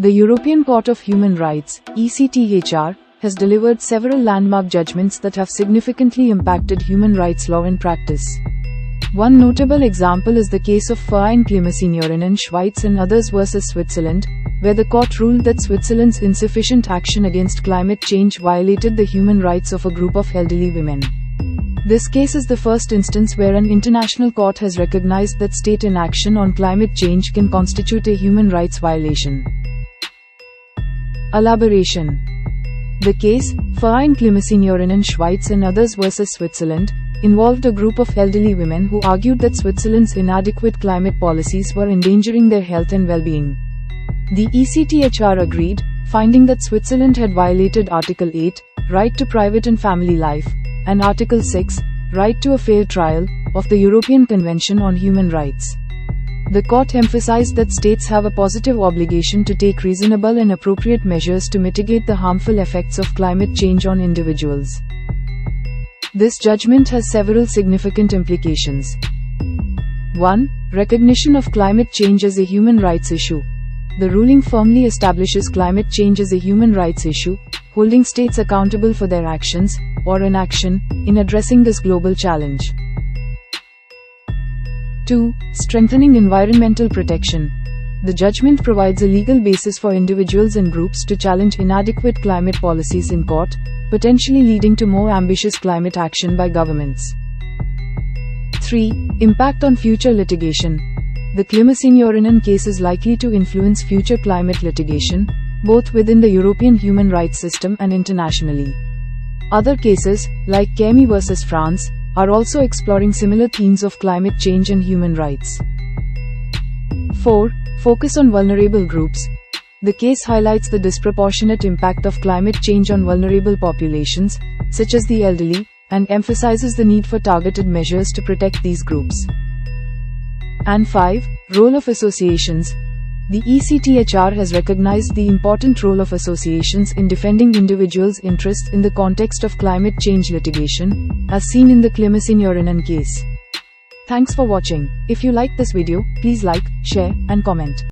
The European Court of Human Rights (ECTHR) has delivered several landmark judgments that have significantly impacted human rights law in practice. One notable example is the case of Verein Klimasenioren Schweiz and others versus Switzerland, where the court ruled that Switzerland's insufficient action against climate change violated the human rights of a group of elderly women. This case is the first instance where an international court has recognized that state inaction on climate change can constitute a human rights violation. Elaboration. The case, Verein Klimasenioren Schweiz and others versus Switzerland, involved a group of elderly women who argued that Switzerland's inadequate climate policies were endangering their health and well-being. The ECTHR agreed, finding that Switzerland had violated Article 8, right to private and family life, and Article 6, right to a fair trial, of the European Convention on Human Rights. The court emphasized that states have a positive obligation to take reasonable and appropriate measures to mitigate the harmful effects of climate change on individuals. This judgment has several significant implications. 1. Recognition of climate change as a human rights issue. The ruling firmly establishes climate change as a human rights issue, holding states accountable for their actions, or inaction, in addressing this global challenge. 2. Strengthening environmental protection. The judgment provides a legal basis for individuals and groups to challenge inadequate climate policies in court, potentially leading to more ambitious climate action by governments. 3. Impact on future litigation. The Klimasenioren case is likely to influence future climate litigation, both within the European human rights system and internationally. Other cases, like Camus versus France, are also exploring similar themes of climate change and human rights. 4. Focus on vulnerable groups. The case highlights the disproportionate impact of climate change on vulnerable populations, such as the elderly, and emphasizes the need for targeted measures to protect these groups. And 5. Role of associations. The ECTHR has recognized the important role of associations in defending individuals' interests in the context of climate change litigation, as seen in the Klimasenioren case. Thanks for watching. If you like this video, please like, share, and comment.